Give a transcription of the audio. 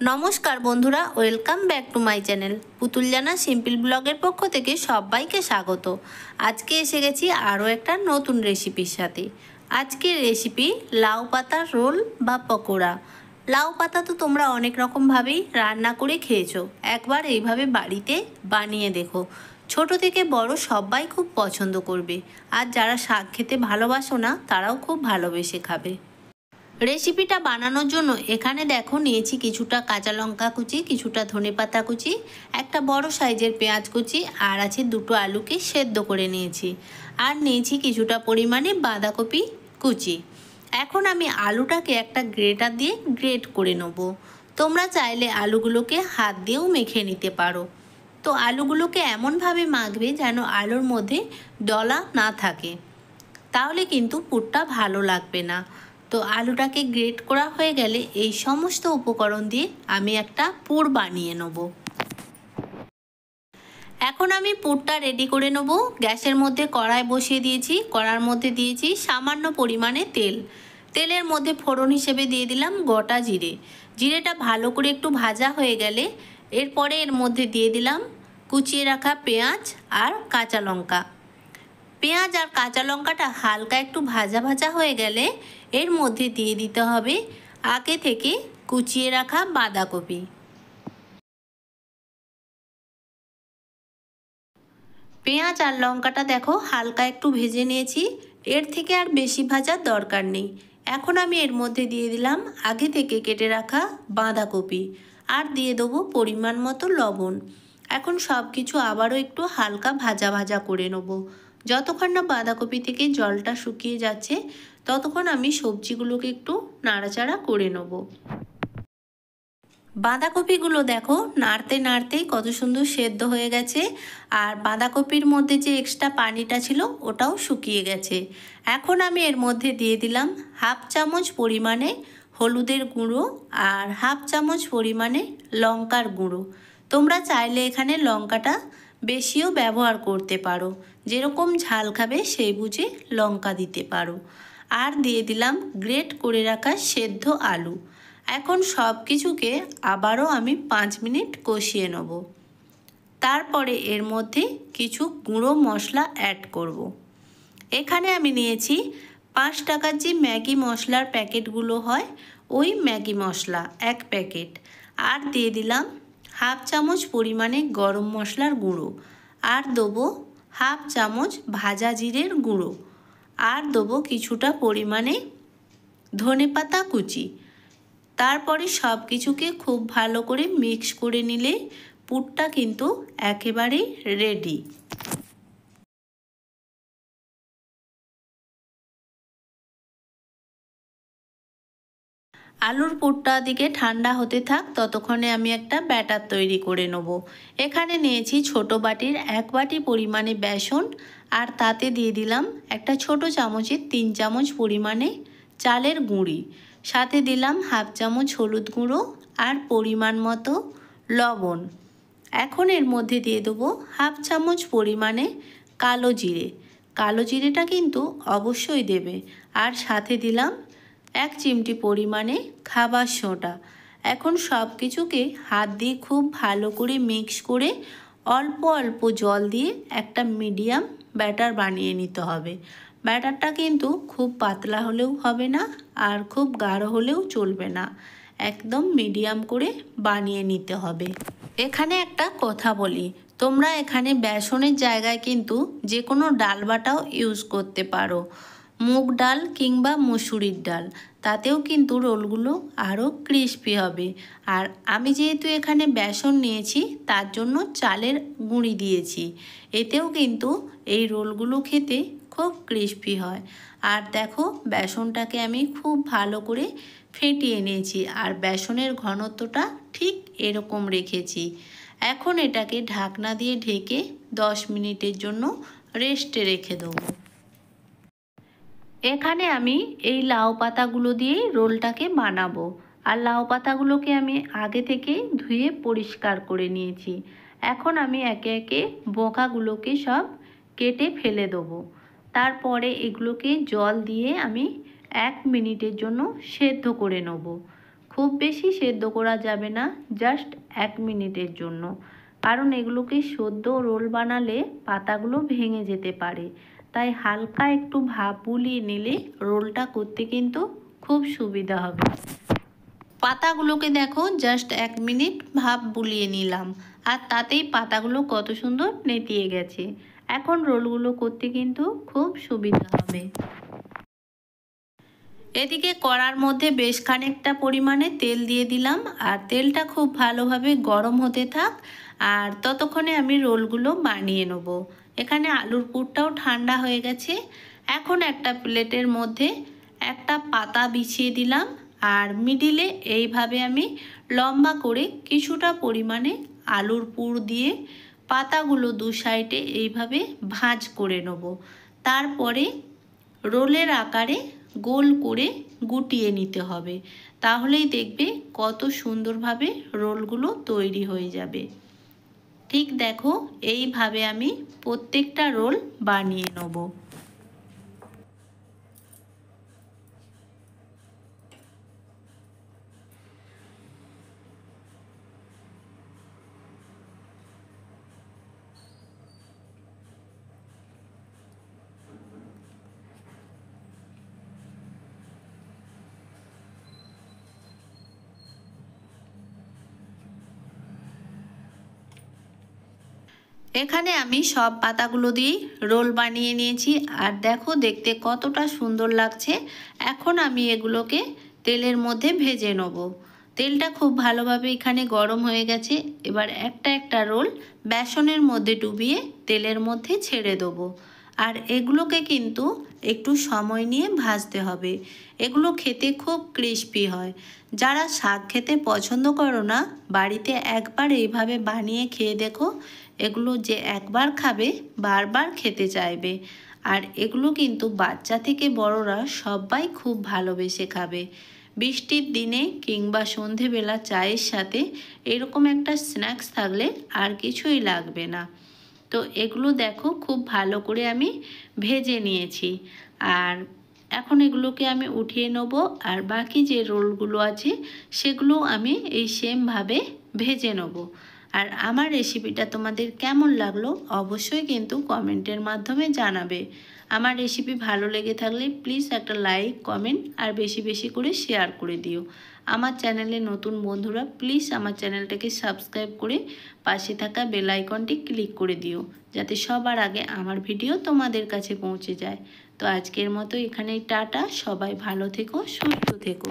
নমস্কার বন্ধুরা, welcome back to my channel পুতুল জানা সিম্পল ব্লগের পক্ষ থেকে সবাইকে স্বাগত। আজকে এসে গেছি আরও একটা নতুন রেসিপির সাথে। আজকের রেসিপি লাউ পাতার রোল বা পকোড়া। লাউ পাতা তো তোমরা অনেক রকমভাবেই রান্না করে খেয়েছো, একবার এইভাবে বাড়িতে বানিয়ে দেখো। ছোট থেকে বড় সবাই খুব পছন্দ করবে, আর যারা শাক খেতে ভালোবাসো না তারাও খুব ভালোবেসে খাবে। রেসিপিটা বানানোর জন্য এখানে দেখো নিয়েছি কিছুটা কাঁচা লঙ্কা কুচি, কিছুটা ধনেপাতা কুচি, একটা বড় সাইজের পেঁয়াজ কুচি, আর আছে দুটো আলুকে সেদ্ধ করে নিয়েছি, আর নিয়েছি কিছুটা পরিমাণে বাঁধাকপি কুচি। এখন আমি আলুটাকে একটা গ্রেটার দিয়ে গ্রেট করে নেব। তোমরা চাইলে আলুগুলোকে হাত দিয়েও মেখে নিতে পারো। তো আলুগুলোকে এমনভাবে মাখবে যেন আলুর মধ্যে দলা না থাকে, তাহলে কিন্তু পুরটা ভালো লাগবে না। তো আলুটাকে গ্রেট করা হয়ে গেলে এই সমস্ত উপকরণ দিয়ে আমি একটা পুর বানিয়ে নেব। এখন আমি পুরটা রেডি করে নেব। গ্যাসের মধ্যে কড়াই বসিয়ে দিয়েছি, কড়ার মধ্যে দিয়েছি সামান্য পরিমাণে তেল। তেলের মধ্যে ফোড়ন হিসেবে দিয়ে দিলাম গোটা জিরে। জিরেটা ভালো করে একটু ভাজা হয়ে গেলে এরপরে এর মধ্যে দিয়ে দিলাম কুচিয়ে রাখা পেঁয়াজ আর কাঁচা লঙ্কা। পেঁয়াজ আর কাঁচা লঙ্কাটা হালকা একটু ভাজা ভাজা হয়ে গেলে এর মধ্যে দিয়ে দিতে হবে আগে থেকে কুচিয়ে রাখা বাঁধাকপি। পেঁয়াজ আর লঙ্কাটা দেখো হালকা একটু ভেজে নিয়েছি, এর থেকে আর বেশি ভাজার দরকার নেই। এখন আমি এর মধ্যে দিয়ে দিলাম আগে থেকে কেটে রাখা বাঁধাকপি, আর দিয়ে দেবো পরিমাণ মতো লবণ। এখন সব কিছু আবারও একটু হালকা ভাজা ভাজা করে নেব। যতক্ষণ না বাঁধাকপি থেকে জলটা শুকিয়ে যাচ্ছে ততক্ষণ আমি সবজিগুলোকে একটু নাড়াচাড়া করে নেব। বাঁধাকপিগুলো দেখো নাড়তে নাড়তেই কত সুন্দর সেদ্ধ হয়ে গেছে, আর বাঁধাকপির মধ্যে যে এক্সট্রা পানিটা ছিল ওটাও শুকিয়ে গেছে। এখন আমি এর মধ্যে দিয়ে দিলাম হাফ চামচ পরিমাণে হলুদের গুঁড়ো আর হাফ চামচ পরিমাণে লঙ্কার গুঁড়ো। তোমরা চাইলে এখানে লঙ্কাটা বেশিও ব্যবহার করতে পারো, যেরকম ঝাল খাবে সেই বুঝে লঙ্কা দিতে পারো। আর দিয়ে দিলাম গ্রেট করে রাখা সেদ্ধ আলু। এখন সব কিছুকে আবারও আমি 5 মিনিট কষিয়ে নেব। তারপরে এর মধ্যে কিছু গুঁড়ো মশলা অ্যাড করব। এখানে আমি নিয়েছি 5 টাকার যে ম্যাগি মশলার প্যাকেটগুলো হয় ওই ম্যাগি মশলা 1 প্যাকেট, আর দিয়ে দিলাম হাফ চামচ পরিমাণে গরম মশলার গুঁড়ো, আর দেবো হাফ চামচ ভাজা জিরের গুঁড়ো, আর দেবো কিছুটা পরিমাণে ধনেপাতা কুচি। তারপরে সব কিছুকে খুব ভালো করে মিক্স করে নিলে পুরটা কিন্তু একেবারেই রেডি। আলুর পুরটা দিকে ঠান্ডা হতে থাক, ততক্ষণে আমি একটা ব্যাটার তৈরি করে নেব। এখানে নিয়েছি ছোট বাটির 1 বাটি পরিমাণে বেসন, আর তাতে দিয়ে দিলাম একটা ছোট চামচের 3 চামচ পরিমাণে চালের গুঁড়ি, সাথে দিলাম হাফ চামচ হলুদ গুঁড়ো আর পরিমাণ মতো লবণ। এখন এর মধ্যে দিয়ে দেবো হাফ চামচ পরিমাণে কালো জিরে। কালো জিরেটা কিন্তু অবশ্যই দেবে। আর সাথে দিলাম 1 চিমটি পরিমাণে খাবার সোডা। এখন সব কিছুকে হাত দিয়ে খুব ভালো করে মিক্স করে অল্প অল্প জল দিয়ে একটা মিডিয়াম ব্যাটার বানিয়ে নিতে হবে। ব্যাটারটা কিন্তু খুব পাতলা হলেও হবে না, আর খুব গাঢ় হলেও চলবে না, একদম মিডিয়াম করে বানিয়ে নিতে হবে। এখানে একটা কথা বলি, তোমরা এখানে বেসনের জায়গায় কিন্তু যে কোনো ডাল বাটাও ইউজ করতে পারো, মুগ ডাল কিংবা মুসুরির ডাল, তাতেও কিন্তু রোলগুলো আরও ক্রিস্পি হবে। আর আমি যেহেতু এখানে বেসন নিয়েছি তার জন্য চালের গুঁড়ি দিয়েছি, এতেও কিন্তু এই রোলগুলো খেতে খুব ক্রিস্পি হয়। আর দেখো বেসনটাকে আমি খুব ভালো করে ফেটিয়ে নিয়েছি, আর বেসনের ঘনত্বটা ঠিক এরকম রেখেছি। এখন এটাকে ঢাকনা দিয়ে ঢেকে 10 মিনিটের জন্য রেস্টে রেখে দেবো। এখানে আমি এই লাউ পাতাগুলো দিয়ে রোলটাকে বানাবো, আর লাউ পাতাগুলোকে আমি আগে থেকে ধুয়ে পরিষ্কার করে নিয়েছি। এখন আমি একে একে বোঁকাগুলোকে সব কেটে ফেলে দেবো। তারপরে এগুলোকে জল দিয়ে আমি 1 মিনিটের জন্য সেদ্ধ করে নেব। খুব বেশি সেদ্ধ করা যাবে না, জাস্ট 1 মিনিটের জন্য, কারণ এগুলোকে সদ্য রোল বানালে পাতাগুলো ভেঙে যেতে পারে। তাই হালকা একটু ভাপ বুলিয়ে নিলে রোলটা করতে কিন্তু খুব সুবিধা হবে। পাতাগুলোকে দেখো জাস্ট 1 মিনিট ভাপ বুলিয়ে নিলাম, আর তাতেই পাতাগুলো কত সুন্দর নেতিয়ে গেছে। এখন রোলগুলো করতে কিন্তু খুব সুবিধা হবে। এদিকে কড়ার মধ্যে বেশ খানিকটা পরিমাণে তেল দিয়ে দিলাম, আর তেলটা খুব ভালোভাবে গরম হতে থাক, আর ততক্ষণে আমি রোলগুলো বানিয়ে নেব। এখানে আলুর পুরটাও ঠান্ডা হয়ে গেছে। এখন একটা প্লেটের মধ্যে একটা পাতা বিছিয়ে দিলাম, আর মিডিলে এইভাবে আমি লম্বা করে কিছুটা পরিমাণে আলুর পুর দিয়ে পাতাগুলো দু সাইডে এইভাবে ভাঁজ করে নেব। তারপরে রোলের আকারে গোল করে গুটিয়ে নিতে হবে, তাহলেই দেখবে কত সুন্দরভাবে রোলগুলো তৈরি হয়ে যাবে। ঠিক দেখো এইভাবে আমি প্রত্যেকটা রোল বানিয়ে নেব। এখানে আমি সব পাতাগুলো দিয়েই রোল বানিয়ে নিয়েছি, আর দেখো দেখতে কতটা সুন্দর লাগছে। এখন আমি এগুলোকে তেলের মধ্যে ভেজে নেব। তেলটা খুব ভালোভাবে এখানে গরম হয়ে গেছে। এবার একটা একটা রোল বেসনের মধ্যে ডুবিয়ে তেলের মধ্যে ছেড়ে দেবো। আর এগুলোকে কিন্তু একটু সময় নিয়ে ভাজতে হবে, এগুলো খেতে খুব ক্রিস্পি হয়। যারা শাক খেতে পছন্দ করো না, বাড়িতে একবার এইভাবে বানিয়ে খেয়ে দেখো, এগুলো যে একবার খাবে বারবার খেতে চাইবে। আর এগুলো কিন্তু বাচ্চা থেকে বড়রা সবাই খুব ভালোবেসে খাবে। বৃষ্টির দিনে কিংবা সন্ধেবেলা চায়ের সাথে এরকম একটা স্ন্যাক্স থাকলে আর কিছুই লাগবে না। তো এগুলো দেখো খুব ভালো করে আমি ভেজে নিয়েছি, আর এখন এগুলোকে আমি উঠিয়ে নেব। আর বাকি যে রোলগুলো আছে সেগুলো আমি এই সেমভাবে ভেজে নেব। আর আমার রেসিপিটা তোমাদের কেমন লাগলো অবশ্যই কিন্তু কমেন্টের মাধ্যমে জানাবে। আমার রেসিপি ভালো লেগে থাকলে প্লিজ একটা লাইক, কমেন্ট আর বেশি বেশি করে শেয়ার করে দিও। আমার চ্যানেলে নতুন বন্ধুরা প্লিজ আমার চ্যানেলটাকে সাবস্ক্রাইব করে পাশে থাকা বেল আইকনটি ক্লিক করে দিও, যাতে সবার আগে আমার ভিডিও তোমাদের কাছে পৌঁছে যায়। তো আজকের মতো এখানেই টাটা, সবাই ভালো থেকো, সুস্থ থেকো।